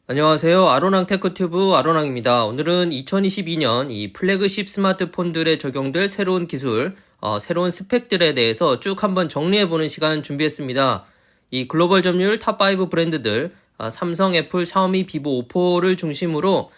안녕하세요. 아로랑 테크튜브 아로랑입니다. 오늘은 2022년 이 플래그십 스마트폰들에 적용될 새로운 기술, 새로운 스펙들에 대해서 쭉 한번 정리해보는 시간 준비했습니다. 이 글로벌 점유율 탑5 브랜드들, 삼성, 애플, 샤오미, 비보, 오포를 중심으로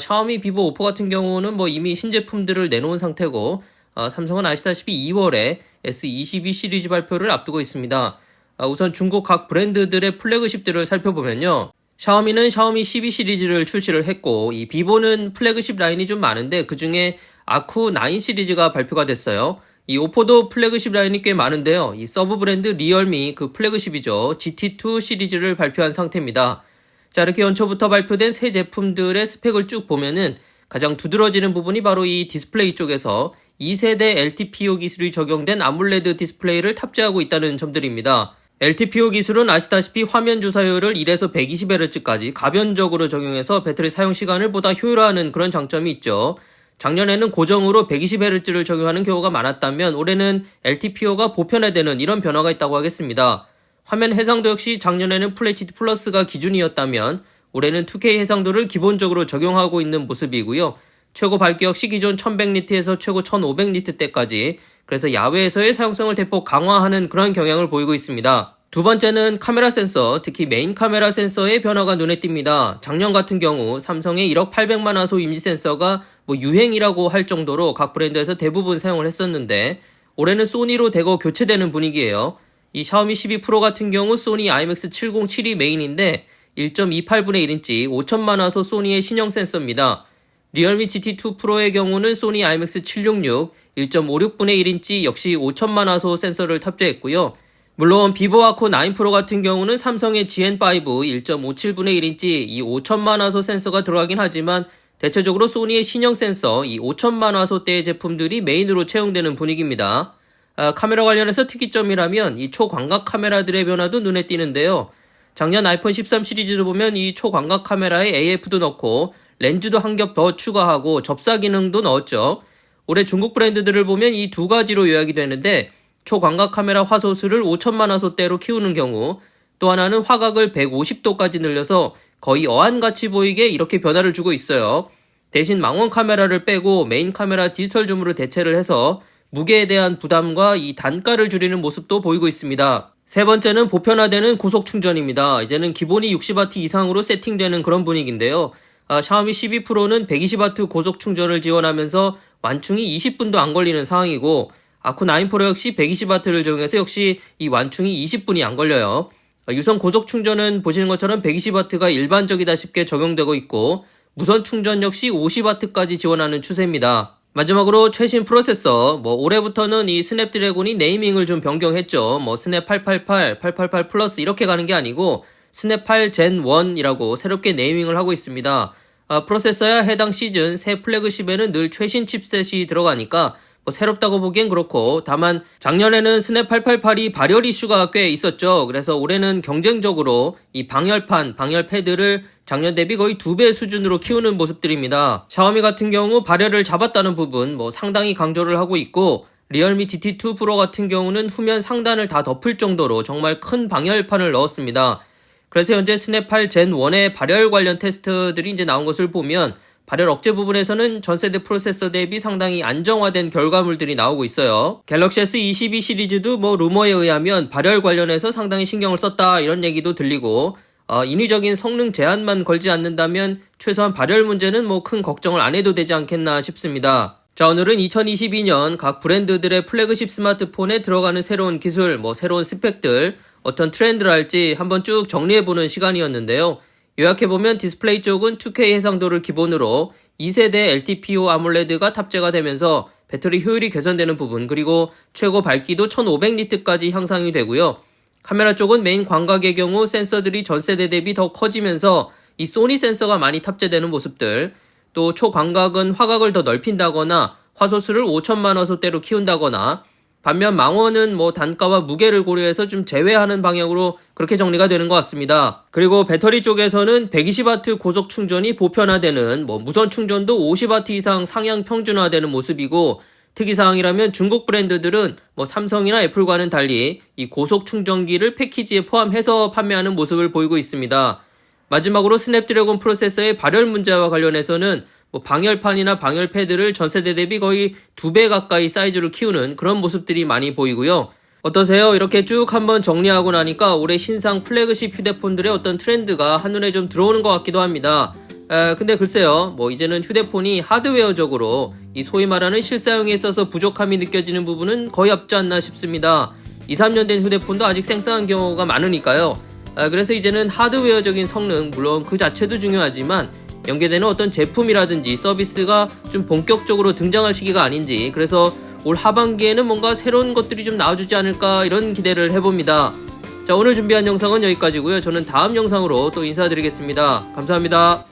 샤오미, 비보, 오포 같은 경우는 뭐 이미 신제품들을 내놓은 상태고, 삼성은 아시다시피 2월에 S22 시리즈 발표를 앞두고 있습니다. 우선 중국 각 브랜드들의 플래그십들을 살펴보면요. 샤오미는 샤오미 12 시리즈를 출시를 했고, 이 비보는 플래그십 라인이 좀 많은데 그 중에 아쿠 9 시리즈가 발표가 됐어요. 이 오포도 플래그십 라인이 꽤 많은데요. 이 서브 브랜드 리얼미 그 플래그십이죠. GT2 시리즈를 발표한 상태입니다. 자, 이렇게 연초부터 발표된 새 제품들의 스펙을 쭉 보면은 가장 두드러지는 부분이 바로 이 디스플레이 쪽에서 2세대 LTPO 기술이 적용된 아몰레드 디스플레이를 탑재하고 있다는 점들입니다. LTPO 기술은 아시다시피 화면 주사율을 1에서 120Hz까지 가변적으로 적용해서 배터리 사용 시간을 보다 효율화하는 그런 장점이 있죠. 작년에는 고정으로 120Hz를 적용하는 경우가 많았다면 올해는 LTPO가 보편화되는 이런 변화가 있다고 하겠습니다. 화면 해상도 역시 작년에는 FHD 플러스가 기준이었다면 올해는 2K 해상도를 기본적으로 적용하고 있는 모습이고요. 최고 밝기 역시 기존 1100니트에서 최고 1500니트대까지, 그래서 야외에서의 사용성을 대폭 강화하는 그런 경향을 보이고 있습니다. 두 번째는 카메라 센서, 특히 메인 카메라 센서의 변화가 눈에 띕니다. 작년 같은 경우 삼성의 1억 800만 화소 임시 센서가 유행이라고 할 정도로 각 브랜드에서 대부분 사용을 했었는데 올해는 소니로 대거 교체되는 분위기예요. 이 샤오미 12 프로 같은 경우 소니 IMX7072 메인인데 1.28분의 1인치 5천만 화소 소니의 신형 센서입니다. 리얼미 GT2 프로의 경우는 소니 IMX766 1.56분의 1인치 역시 5천만 화소 센서를 탑재했고요. 물론 비보 아쿠 9 프로 같은 경우는 삼성의 GN5 1.57분의 1인치 이 5천만 화소 센서가 들어가긴 하지만 대체적으로 소니의 신형 센서 이 5천만 화소대의 제품들이 메인으로 채용되는 분위기입니다. 카메라 관련해서 특이점이라면 이 초광각 카메라들의 변화도 눈에 띄는데요. 작년 아이폰 13 시리즈를 보면 이 초광각 카메라에 AF도 넣고 렌즈도 한 겹 더 추가하고 접사 기능도 넣었죠. 올해 중국 브랜드들을 보면 이 두 가지로 요약이 되는데 초광각 카메라 화소수를 5천만 화소대로 키우는 경우, 또 하나는 화각을 150도까지 늘려서 거의 어안같이 보이게 이렇게 변화를 주고 있어요. 대신 망원 카메라를 빼고 메인 카메라 디지털 줌으로 대체를 해서 무게에 대한 부담과 이 단가를 줄이는 모습도 보이고 있습니다. 세 번째는 보편화되는 고속 충전입니다. 이제는 기본이 60W 이상으로 세팅되는 그런 분위기인데요. 샤오미 12 프로는 120W 고속 충전을 지원하면서 완충이 20분도 안 걸리는 상황이고, 아쿠 9 프로 역시 120W를 적용해서 역시 이 완충이 20분이 안 걸려요. 유선 고속 충전은 보시는 것처럼 120W가 일반적이다 쉽게 적용되고 있고, 무선 충전 역시 50W까지 지원하는 추세입니다. 마지막으로 최신 프로세서, 올해부터는 이 스냅드래곤이 네이밍을 좀 변경했죠. 스냅 888, 888 플러스 이렇게 가는 게 아니고 스냅 8 젠 1이라고 새롭게 네이밍을 하고 있습니다. 프로세서야 해당 시즌 새 플래그십에는 늘 최신 칩셋이 들어가니까 새롭다고 보기엔 그렇고, 다만 작년에는 스냅 888이 발열 이슈가 꽤 있었죠. 그래서 올해는 경쟁적으로 이 방열판, 방열 패드를 작년 대비 거의 2배 수준으로 키우는 모습들입니다. 샤오미 같은 경우 발열을 잡았다는 부분 상당히 강조를 하고 있고, 리얼미 GT2 프로 같은 경우는 후면 상단을 다 덮을 정도로 정말 큰 방열판을 넣었습니다. 그래서 현재 스냅 8 젠 1의 발열 관련 테스트들이 이제 나온 것을 보면 발열 억제 부분에서는 전세대 프로세서 대비 상당히 안정화된 결과물들이 나오고 있어요. 갤럭시 S22 시리즈도 루머에 의하면 발열 관련해서 상당히 신경을 썼다 이런 얘기도 들리고, 인위적인 성능 제한만 걸지 않는다면 최소한 발열 문제는 큰 걱정을 안 해도 되지 않겠나 싶습니다. 자, 오늘은 2022년 각 브랜드들의 플래그십 스마트폰에 들어가는 새로운 기술, 새로운 스펙들, 어떤 트렌드랄지 한번 쭉 정리해보는 시간이었는데요. 요약해보면 디스플레이 쪽은 2K 해상도를 기본으로 2세대 LTPO 아몰레드가 탑재가 되면서 배터리 효율이 개선되는 부분, 그리고 최고 밝기도 1500니트까지 향상이 되고요. 카메라 쪽은 메인 광각의 경우 센서들이 전세대 대비 더 커지면서 이 소니 센서가 많이 탑재되는 모습들, 또 초광각은 화각을 더 넓힌다거나 화소수를 5천만 화소대로 키운다거나, 반면 망원은 단가와 무게를 고려해서 좀 제외하는 방향으로 그렇게 정리가 되는 것 같습니다. 그리고 배터리 쪽에서는 120W 고속 충전이 보편화되는 무선 충전도 50W 이상 상향 평준화되는 모습이고, 특이사항이라면 중국 브랜드들은 삼성이나 애플과는 달리 이 고속 충전기를 패키지에 포함해서 판매하는 모습을 보이고 있습니다. 마지막으로 스냅드래곤 프로세서의 발열 문제와 관련해서는 방열판이나 방열 패드를 전세대 대비 거의 2배 가까이 사이즈를 키우는 그런 모습들이 많이 보이고요. 어떠세요? 이렇게 쭉 한번 정리하고 나니까 올해 신상 플래그십 휴대폰들의 어떤 트렌드가 한눈에 좀 들어오는 것 같기도 합니다. 근데 글쎄요, 이제는 휴대폰이 하드웨어적으로 이 소위 말하는 실사용에 있어서 부족함이 느껴지는 부분은 거의 없지 않나 싶습니다. 2, 3년 된 휴대폰도 아직 생생한 경우가 많으니까요. 그래서 이제는 하드웨어적인 성능, 물론 그 자체도 중요하지만 연계되는 어떤 제품이라든지 서비스가 좀 본격적으로 등장할 시기가 아닌지, 그래서 올 하반기에는 뭔가 새로운 것들이 좀 나와주지 않을까 이런 기대를 해봅니다. 자, 오늘 준비한 영상은 여기까지고요. 저는 다음 영상으로 또 인사드리겠습니다. 감사합니다.